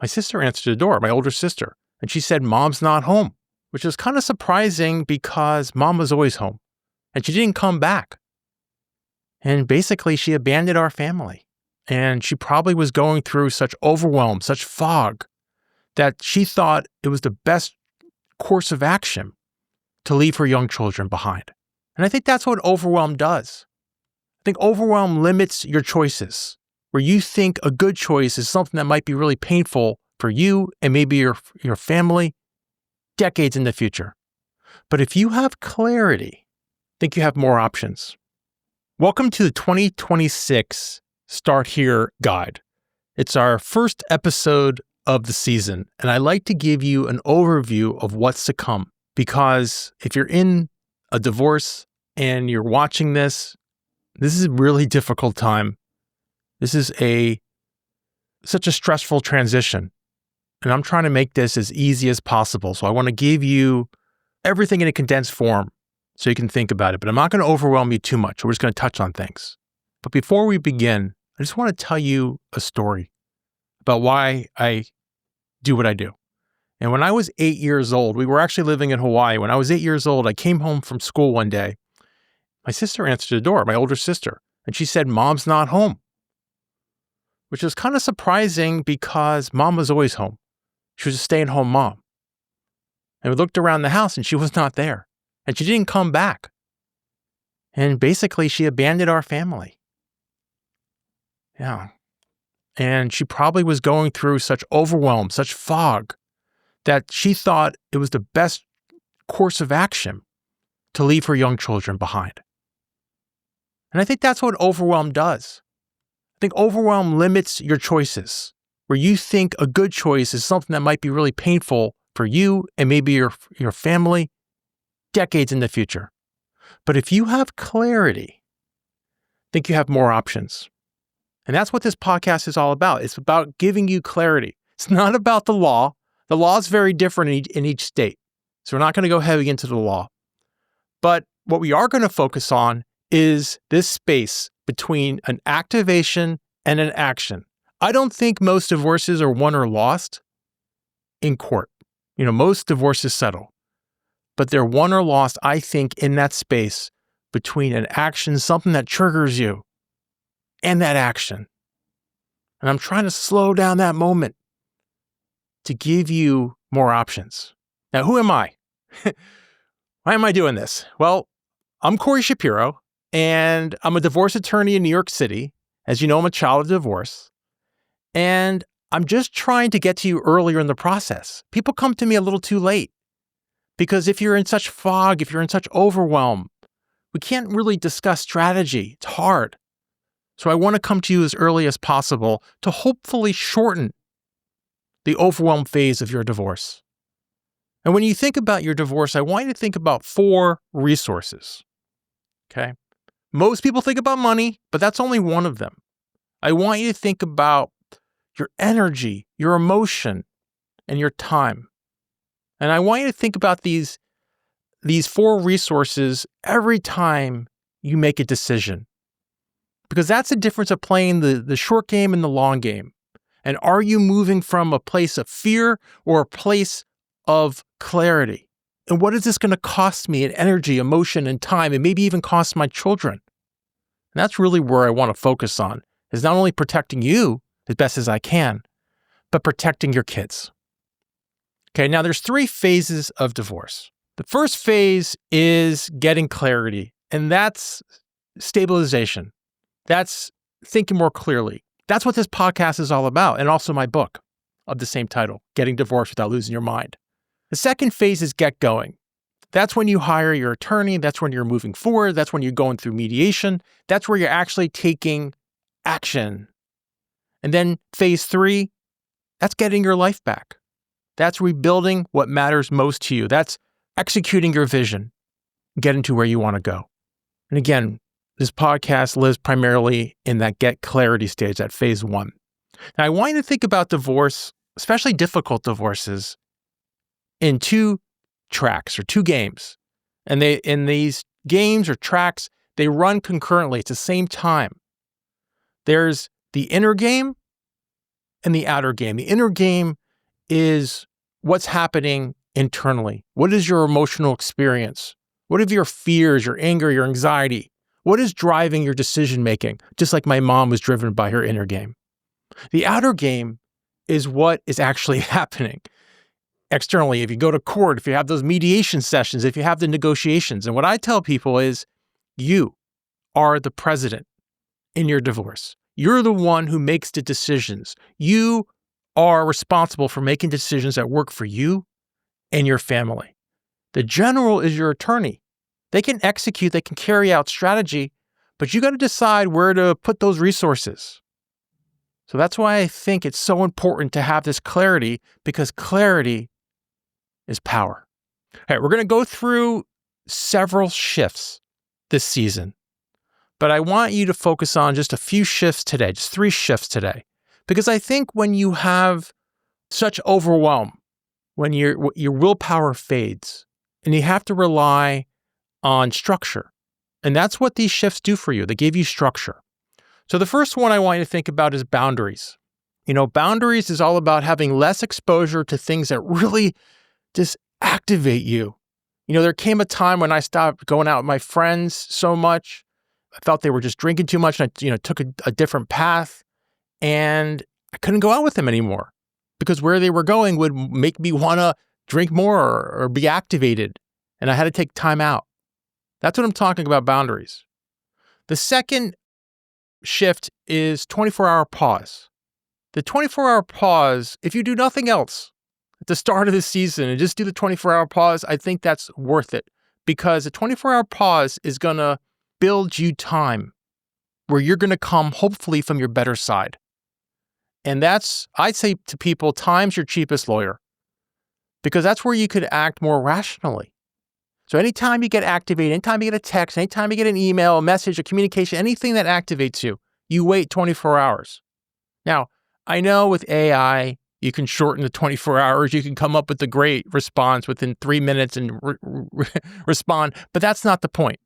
My sister answered the door, my older sister, and she said, "Mom's not home," which was kind of surprising because Mom was always home and she didn't come back. And basically, she abandoned our family. And she probably was going through such overwhelm, such fog, that she thought it was the best course of action to leave her young children behind. And I think that's what overwhelm does. I think overwhelm limits your choices, where you think a good choice is something that might be really painful for you and maybe your family decades in the future. But if you have clarity, I think you have more options. Welcome to the 2026 Start Here Guide. It's our first episode of the season, and I like to give you an overview of what's to come. Because if you're in a divorce and you're watching this is a really difficult time. This is such a stressful transition. And I'm trying to make this as easy as possible. So I want to give you everything in a condensed form so you can think about it. But I'm not going to overwhelm you too much. We're just going to touch on things. But before we begin, I just want to tell you a story about why I do what I do. And when I was 8 years old, we were actually living in Hawaii. When I was 8 years old, I came home from school one day. My sister answered the door, my older sister, and she said, "Mom's not home," which was kind of surprising because Mom was always home. She was a stay-at-home mom. And we looked around the house and she was not there. And she didn't come back. And basically, she abandoned our family. Yeah. And she probably was going through such overwhelm, such fog, that she thought it was the best course of action to leave her young children behind. And I think that's what overwhelm does. I think overwhelm limits your choices, where you think a good choice is something that might be really painful for you and maybe your family decades in the future. But if you have clarity, I think you have more options. And that's what this podcast is all about. It's about giving you clarity. It's not about the law. The law is very different in each state. So we're not going to go heavy into the law. But what we are going to focus on is this space between an activation and an action. I don't think most divorces are won or lost in court. Most divorces settle. But they're won or lost, I think, in that space between an action, something that triggers you, and that action. And I'm trying to slow down that moment to give you more options. Now, who am I? Why am I doing this? Well, I'm Corey Shapiro, and I'm a divorce attorney in New York City. As you know, I'm a child of divorce. And I'm just trying to get to you earlier in the process. People come to me a little too late. Because if you're in such fog, if you're in such overwhelm, we can't really discuss strategy. It's hard. So I want to come to you as early as possible to hopefully shorten the overwhelm phase of your divorce. And when you think about your divorce, I want you to think about 4 resources. Okay? Most people think about money, but that's only one of them. I want you to think about your energy, your emotion, and your time. And I want you to think about these 4 resources every time you make a decision. Because that's the difference of playing the short game and the long game. And are you moving from a place of fear or a place of clarity? And what is this going to cost me in energy, emotion, and time, and maybe even cost my children? And that's really where I want to focus on, is not only protecting you as best as I can, but protecting your kids. Okay, now there's 3 phases of divorce. The first phase is getting clarity, and that's stabilization. That's thinking more clearly. That's what this podcast is all about, and also my book of the same title, Getting Divorced Without Losing Your Mind. The second phase is get going. That's when you hire your attorney. That's when you're moving forward. That's when you're going through mediation. That's where you're actually taking action. And then phase 3, that's getting your life back. That's rebuilding what matters most to you. That's executing your vision, getting to where you want to go. And again, this podcast lives primarily in that get clarity stage, that phase 1. Now, I want you to think about divorce, especially difficult divorces, in 2 tracks or 2 games. And in these games or tracks, they run concurrently at the same time. There's the inner game and the outer game. The inner game is what's happening internally. What is your emotional experience? What are your fears, your anger, your anxiety? What is driving your decision making? Just like my mom was driven by her inner game. The outer game is what is actually happening externally. If you go to court, if you have those mediation sessions, if you have the negotiations. And what I tell people is, you are the president in your divorce. You're the one who makes the decisions. You are responsible for making decisions that work for you and your family. The general is your attorney. They can execute, they can carry out strategy, but you got to decide where to put those resources. So that's why I think it's so important to have this clarity, because clarity is power. All right, we're going to go through several shifts this season, but I want you to focus on just a few shifts today, just 3 shifts today, because I think when you have such overwhelm, when your willpower fades, and you have to rely on structure, and that's what these shifts do for you. They give you structure. So the first one I want you to think about is boundaries. Boundaries is all about having less exposure to things that really just activate you. There came a time when I stopped going out with my friends so much. I felt they were just drinking too much, and I took a different path, and I couldn't go out with them anymore because where they were going would make me want to drink more or be activated, and I had to take time out. That's what I'm talking about, boundaries. The second shift is 24-hour pause. The 24-hour pause, if you do nothing else at the start of the season and just do the 24-hour pause, I think that's worth it, because the 24-hour pause is going to build you time where you're going to come hopefully from your better side. And that's, I'd say to people, time's your cheapest lawyer, because that's where you could act more rationally. So anytime you get activated, anytime you get a text, anytime you get an email, a message, a communication, anything that activates you, you wait 24 hours. Now, I know with AI, you can shorten the 24 hours. You can come up with a great response within 3 minutes and respond, but that's not the point,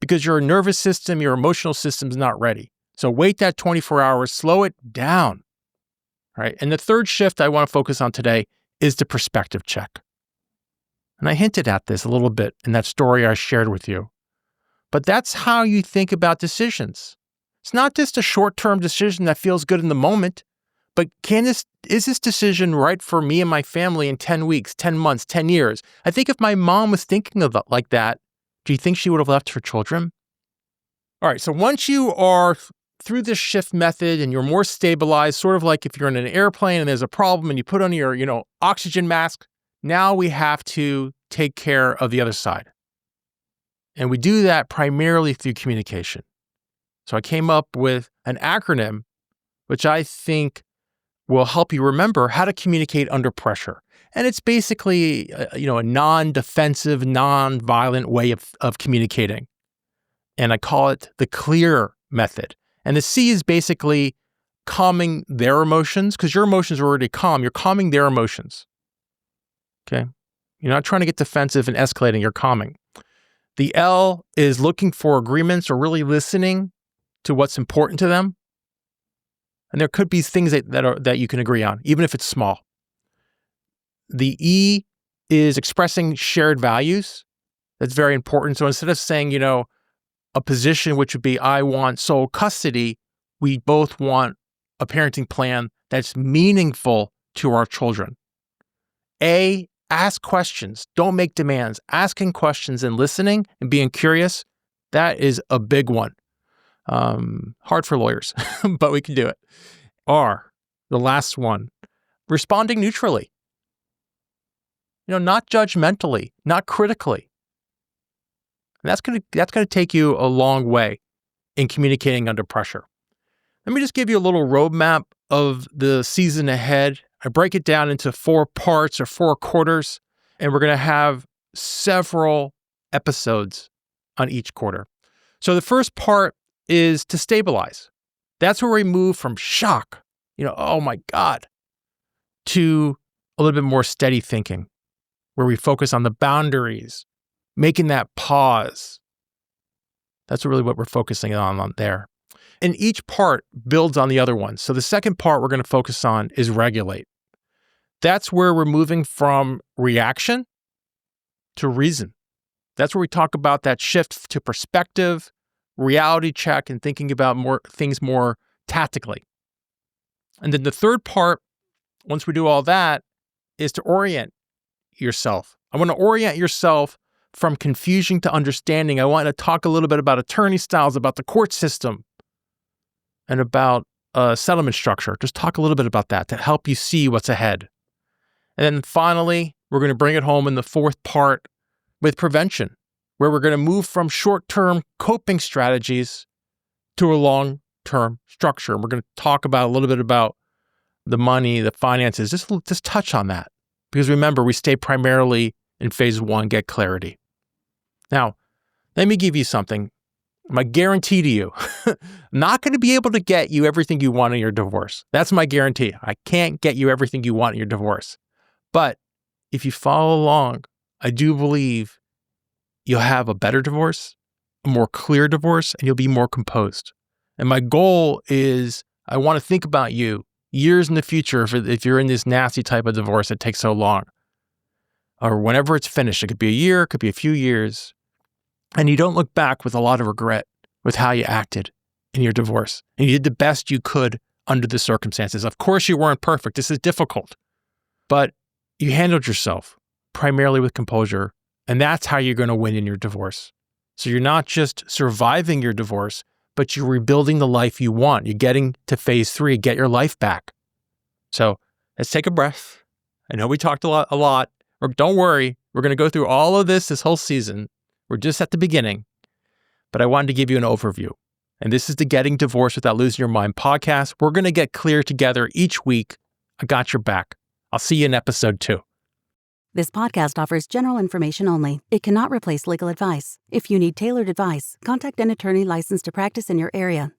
because your nervous system, your emotional system is not ready. So wait that 24 hours, slow it down. All right. And the third shift I want to focus on today is the perspective check. And I hinted at this a little bit in that story I shared with you. But that's how you think about decisions. It's not just a short-term decision that feels good in the moment, but is this decision right for me and my family in 10 weeks, 10 months, 10 years? I think if my mom was thinking of it like that, do you think she would have left her children? All right, so once you are through this shift method and you're more stabilized, sort of like if you're in an airplane and there's a problem and you put on your, oxygen mask, now we have to take care of the other side. And we do that primarily through communication. So I came up with an acronym, which I think will help you remember how to communicate under pressure. And it's basically, a non-defensive, non-violent way of communicating. And I call it the CLEAR method. And the C is basically calming their emotions, because your emotions are already calm. You're calming their emotions. Okay? You're not trying to get defensive and escalating. You're calming. The L is looking for agreements or really listening to what's important to them. And there could be things that you can agree on, even if it's small. The E is expressing shared values. That's very important. So instead of saying, a position which would be, I want sole custody, we both want a parenting plan that's meaningful to our children. A, ask questions. Don't make demands. Asking questions and listening and being curious, that is a big one. Hard for lawyers, but we can do it. R, the last one, responding neutrally. Not judgmentally, not critically. And that's going to take you a long way in communicating under pressure. Let me just give you a little roadmap of the season ahead. I break it down into 4 parts or 4 quarters, and we're going to have several episodes on each quarter. So the first part is to stabilize. That's where we move from shock, oh my God, to a little bit more steady thinking, where we focus on the boundaries, making that pause. That's really what we're focusing on there. And each part builds on the other one. So the second part we're going to focus on is regulate. That's where we're moving from reaction to reason. That's where we talk about that shift to perspective, reality check, and thinking about things more tactically. And then the third part, once we do all that, is to orient yourself. I want to orient yourself from confusion to understanding. I want to talk a little bit about attorney styles, about the court system, and about settlement structure. Just talk a little bit about that to help you see what's ahead. And then finally, we're going to bring it home in the fourth part with prevention, where we're going to move from short-term coping strategies to a long-term structure. And we're going to talk about a little bit about the money, the finances, just touch on that. Because remember, we stay primarily in phase one, get clarity. Now, let me give you something. My guarantee to you, I'm not going to be able to get you everything you want in your divorce. That's my guarantee. I can't get you everything you want in your divorce. But if you follow along, I do believe you'll have a better divorce, a more clear divorce, and you'll be more composed. And my goal is I want to think about you years in the future if you're in this nasty type of divorce that takes so long. Or whenever it's finished, it could be a year, it could be a few years. And you don't look back with a lot of regret with how you acted in your divorce. And you did the best you could under the circumstances. Of course, you weren't perfect. This is difficult. But you handled yourself primarily with composure. And that's how you're going to win in your divorce. So you're not just surviving your divorce, but you're rebuilding the life you want. You're getting to phase 3, get your life back. So let's take a breath. I know we talked a lot. Or don't worry, we're going to go through all of this whole season. We're just at the beginning, but I wanted to give you an overview. And this is the Getting Divorced Without Losing Your Mind podcast. We're going to get clear together each week. I got your back. I'll see you in episode 2. This podcast offers general information only. It cannot replace legal advice. If you need tailored advice, contact an attorney licensed to practice in your area.